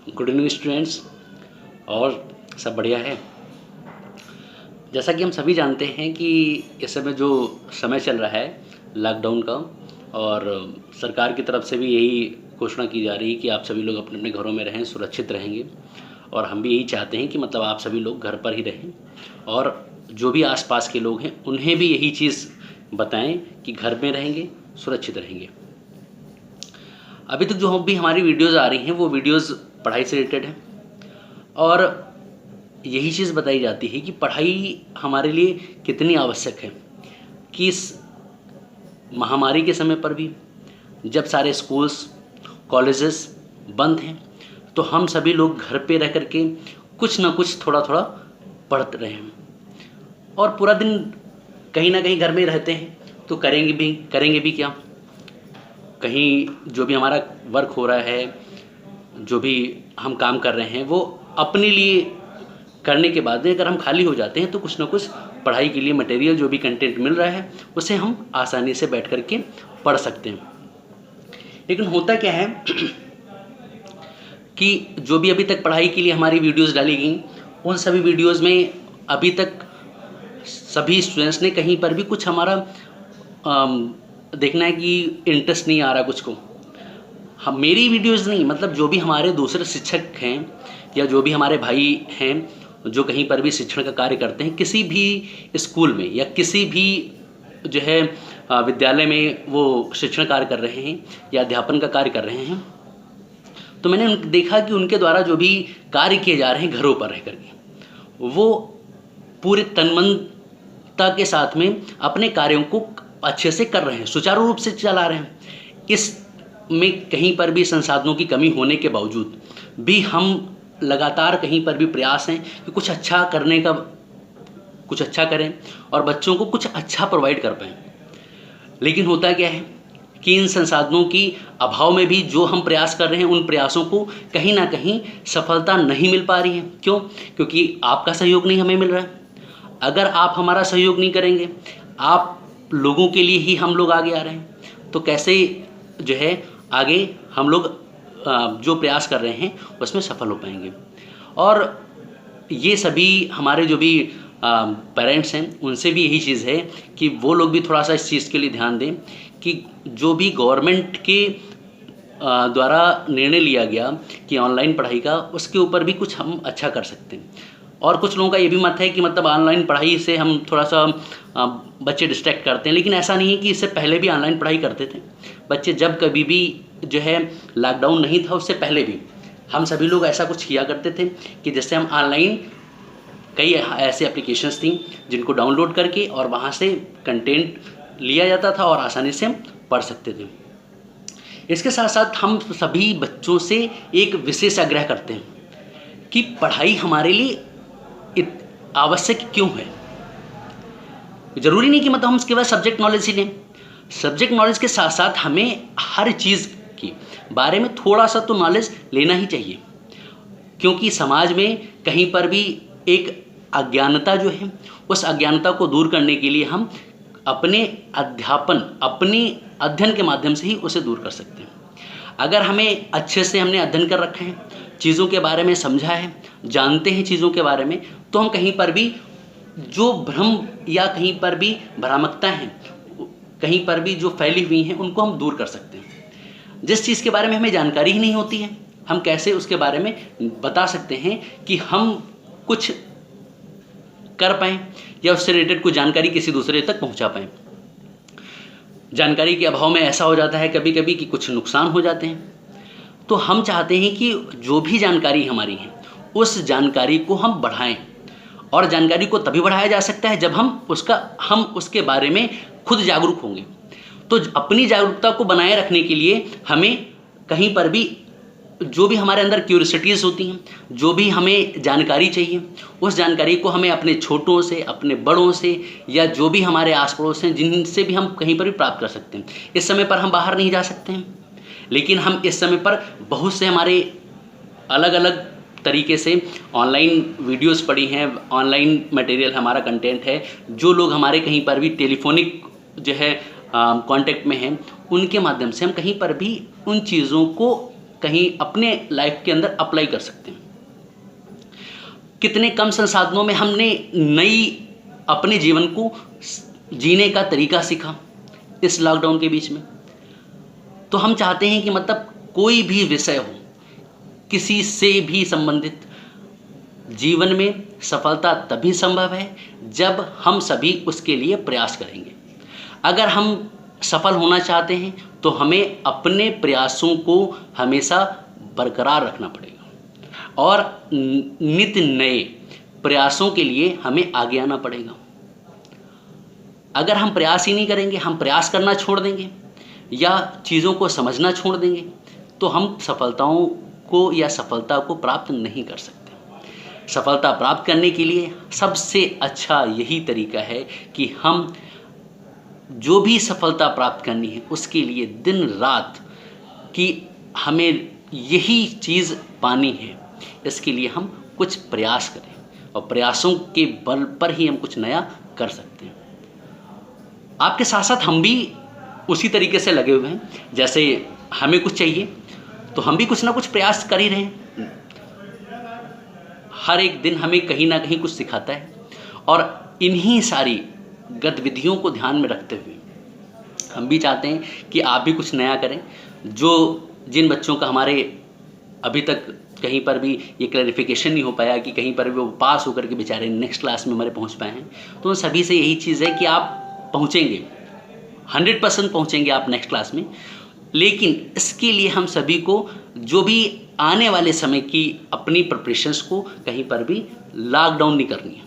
Good evening students. और सब बढ़िया है। जैसा कि हम सभी जानते हैं कि इस समय जो समय चल रहा है लॉकडाउन का, और सरकार की तरफ से भी यही घोषणा की जा रही है कि आप सभी लोग अपने अपने घरों में रहें, सुरक्षित रहेंगे। और हम भी यही चाहते हैं कि मतलब आप सभी लोग घर पर ही रहें, और जो भी आसपास के लोग हैं उन्हें भी यही चीज़ बताएं कि घर में रहेंगे, सुरक्षित रहेंगे। अभी तक जो भी हमारी वीडियोज़ आ रही हैं वो वीडियोज़ पढ़ाई से रिलेटेड है, और यही चीज़ बताई जाती है कि पढ़ाई हमारे लिए कितनी आवश्यक है। कि इस महामारी के समय पर भी जब सारे स्कूल्स कॉलेजेस बंद हैं, तो हम सभी लोग घर पे रह कर के कुछ ना कुछ थोड़ा थोड़ा पढ़ते रहे हैं, और पूरा दिन कहीं ना कहीं घर में रहते हैं, तो करेंगे भी क्या। कहीं जो भी हमारा वर्क हो रहा है, जो भी हम काम कर रहे हैं, वो अपने लिए करने के बाद में अगर हम खाली हो जाते हैं तो कुछ ना कुछ पढ़ाई के लिए मटेरियल, जो भी कंटेंट मिल रहा है उसे हम आसानी से बैठ कर के पढ़ सकते हैं। लेकिन होता क्या है कि जो भी अभी तक पढ़ाई के लिए हमारी वीडियोस डाली गई, उन सभी वीडियोस में अभी तक सभी स्टूडेंट्स ने कहीं पर भी कुछ हमारा देखना है कि इंटरेस्ट नहीं आ रहा कुछ को। हम मेरी वीडियोस नहीं, मतलब जो भी हमारे दूसरे शिक्षक हैं या जो भी हमारे भाई हैं जो कहीं पर भी शिक्षण का कार्य करते हैं, किसी भी स्कूल में या किसी भी जो है विद्यालय में वो शिक्षण कार्य कर रहे हैं या अध्यापन का कार्य कर रहे हैं, तो मैंने देखा कि उनके द्वारा जो भी कार्य किए जा रहे हैं घरों पर रह करके, वो पूरे तन्मनता के साथ में अपने कार्यों को अच्छे से कर रहे हैं, सुचारू रूप से चला रहे हैं। इसमें कहीं पर भी संसाधनों की कमी होने के बावजूद भी हम लगातार कहीं पर भी प्रयास हैं कि कुछ अच्छा करने का, कुछ अच्छा करें और बच्चों को कुछ अच्छा प्रोवाइड कर पाएँ। लेकिन होता क्या है कि इन संसाधनों की अभाव में भी जो हम प्रयास कर रहे हैं, उन प्रयासों को कहीं ना कहीं सफलता नहीं मिल पा रही है। क्यों? क्योंकि आपका सहयोग नहीं हमें मिल रहा है। अगर आप हमारा सहयोग नहीं करेंगे, आप लोगों के लिए ही हम लोग आगे आ रहे हैं, तो कैसे जो है आगे हम लोग जो प्रयास कर रहे हैं उसमें सफल हो पाएंगे। और ये सभी हमारे जो भी पेरेंट्स हैं उनसे भी यही चीज़ है कि वो लोग भी थोड़ा सा इस चीज़ के लिए ध्यान दें कि जो भी गवर्नमेंट के द्वारा निर्णय लिया गया कि ऑनलाइन पढ़ाई का, उसके ऊपर भी कुछ हम अच्छा कर सकते हैं। और कुछ लोगों का ये भी मत है कि मतलब ऑनलाइन पढ़ाई से हम थोड़ा सा बच्चे डिस्ट्रैक्ट करते हैं, लेकिन ऐसा नहीं है कि इससे पहले भी ऑनलाइन पढ़ाई करते थे बच्चे। जब कभी भी जो है लॉकडाउन नहीं था उससे पहले भी हम सभी लोग ऐसा कुछ किया करते थे कि जैसे हम ऑनलाइन कई ऐसे एप्लीकेशंस थी जिनको डाउनलोड करके और वहाँ से कंटेंट लिया जाता था और आसानी से हम पढ़ सकते थे। इसके साथ साथ हम सभी बच्चों से एक विशेष आग्रह करते हैं कि पढ़ाई हमारे लिए आवश्यक क्यों है। ज़रूरी नहीं कि मतलब हम इसके बाद सब्जेक्ट नॉलेज ही लें। सब्जेक्ट नॉलेज के साथ साथ हमें हर चीज़ के बारे में थोड़ा सा तो नॉलेज लेना ही चाहिए, क्योंकि समाज में कहीं पर भी एक अज्ञानता जो है, उस अज्ञानता को दूर करने के लिए हम अपने अपने अध्ययन के माध्यम से ही उसे दूर कर सकते हैं। अगर हमें अच्छे से हमने अध्ययन कर रखा है, चीज़ों के बारे में समझा है, जानते हैं चीज़ों के बारे में, तो हम कहीं पर भी जो भ्रम या कहीं पर भी भ्रामकता हैं, कहीं पर भी जो फैली हुई हैं, उनको हम दूर कर सकते हैं। जिस चीज़ के बारे में हमें जानकारी ही नहीं होती है, हम कैसे उसके बारे में बता सकते हैं कि हम कुछ कर पाएँ या उससे रिलेटेड कुछ जानकारी किसी दूसरे तक पहुंचा पाएँ। जानकारी के अभाव में ऐसा हो जाता है कभी कभी कि कुछ नुकसान हो जाते हैं। तो हम चाहते हैं कि जो भी जानकारी हमारी है उस जानकारी को हम बढ़ाएं, और जानकारी को तभी बढ़ाया जा सकता है जब हम उसके बारे में खुद जागरूक होंगे। तो अपनी जागरूकता को बनाए रखने के लिए हमें कहीं पर भी जो भी हमारे अंदर क्यूरियोसिटीज़ होती हैं, जो भी हमें जानकारी चाहिए, उस जानकारी को हमें अपने छोटों से, अपने बड़ों से, या जो भी हमारे आस पड़ोस हैं जिनसे भी हम कहीं पर भी प्राप्त कर सकते हैं। इस समय पर हम बाहर नहीं जा सकते हैं, लेकिन हम इस समय पर बहुत से हमारे अलग अलग तरीके से ऑनलाइन वीडियोस पड़ी हैं, ऑनलाइन मटेरियल हमारा कंटेंट है। जो लोग हमारे कहीं पर भी टेलीफोनिक जो है कांटेक्ट में हैं, उनके माध्यम से हम कहीं पर भी उन चीज़ों को कहीं अपने लाइफ के अंदर अप्लाई कर सकते हैं। कितने कम संसाधनों में हमने नई अपने जीवन को जीने का तरीका सीखा इस लॉकडाउन के बीच में। तो हम चाहते हैं कि मतलब कोई भी विषय हो, किसी से भी संबंधित, जीवन में सफलता तभी संभव है जब हम सभी उसके लिए प्रयास करेंगे। अगर हम सफल होना चाहते हैं तो हमें अपने प्रयासों को हमेशा बरकरार रखना पड़ेगा और नित्य नए प्रयासों के लिए हमें आगे आना पड़ेगा। अगर हम प्रयास ही नहीं करेंगे, हम प्रयास करना छोड़ देंगे या चीज़ों को समझना छोड़ देंगे, तो हम सफलताओं को या सफलता को प्राप्त नहीं कर सकते। सफलता प्राप्त करने के लिए सबसे अच्छा यही तरीका है कि हम जो भी सफलता प्राप्त करनी है उसके लिए दिन रात कि हमें यही चीज़ पानी है, इसके लिए हम कुछ प्रयास करें और प्रयासों के बल पर ही हम कुछ नया कर सकते हैं। आपके साथ साथ हम भी उसी तरीके से लगे हुए हैं। जैसे हमें कुछ चाहिए तो हम भी कुछ ना कुछ प्रयास कर ही रहे हैं। हर एक दिन हमें कहीं ना कहीं कुछ सिखाता है और इन्हीं सारी गतिविधियों को ध्यान में रखते हुए हम भी चाहते हैं कि आप भी कुछ नया करें। जिन बच्चों का हमारे अभी तक कहीं पर भी ये क्लैरिफिकेशन नहीं हो पाया कि कहीं पर भी वो पास होकर के बेचारे नेक्स्ट क्लास में हमारे पहुंच पाए हैं, तो उन सभी से यही चीज़ है कि आप पहुंचेंगे, 100% पहुंचेंगे आप नेक्स्ट क्लास में। लेकिन इसके लिए हम सभी को जो भी आने वाले समय की अपनी प्रिपरेशंस को कहीं पर भी लॉकडाउन नहीं करनी है।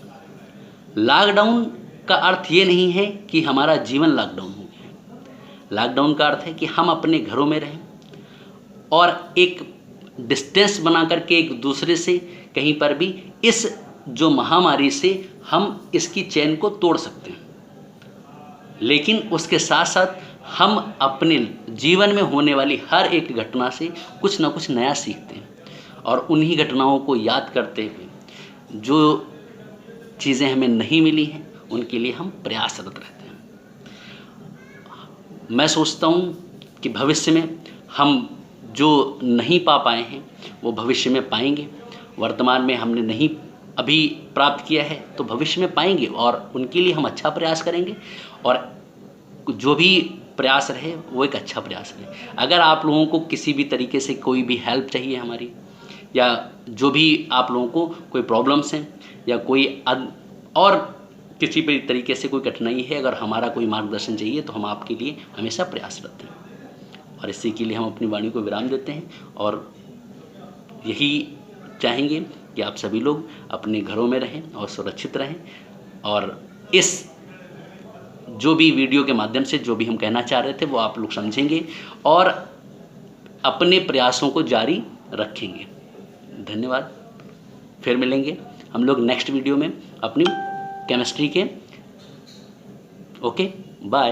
लॉकडाउन का अर्थ ये नहीं है कि हमारा जीवन लॉकडाउन हो गया। लॉकडाउन का अर्थ है कि हम अपने घरों में रहें और एक डिस्टेंस बना करके एक दूसरे से कहीं पर भी इस जो महामारी से हम इसकी चेन को तोड़ सकते हैं। लेकिन उसके साथ साथ हम अपने जीवन में होने वाली हर एक घटना से कुछ ना कुछ नया सीखते हैं और उन्हीं घटनाओं को याद करते हुए जो चीज़ें हमें नहीं मिली हैं उनके लिए हम प्रयासरत रहते हैं। मैं सोचता हूँ कि भविष्य में हम जो नहीं पा पाए हैं वो भविष्य में पाएंगे। वर्तमान में हमने नहीं अभी प्राप्त किया है तो भविष्य में पाएंगे और उनके लिए हम अच्छा प्रयास करेंगे और जो भी प्रयास रहे वो एक अच्छा प्रयास रहे। अगर आप लोगों को किसी भी तरीके से कोई भी हेल्प चाहिए हमारी, या जो भी आप लोगों को कोई प्रॉब्लम्स हैं या कोई और किसी भी तरीके से कोई कठिनाई है, अगर हमारा कोई मार्गदर्शन चाहिए तो हम आपके लिए हमेशा प्रयासरत हैं। और इसी के लिए हम अपनी वाणी को विराम देते हैं और यही चाहेंगे कि आप सभी लोग अपने घरों में रहें और सुरक्षित रहें और इस जो भी वीडियो के माध्यम से जो भी हम कहना चाह रहे थे वो आप लोग समझेंगे और अपने प्रयासों को जारी रखेंगे। धन्यवाद। फिर मिलेंगे हम लोग नेक्स्ट वीडियो में अपनी केमिस्ट्री के। Okay, bye.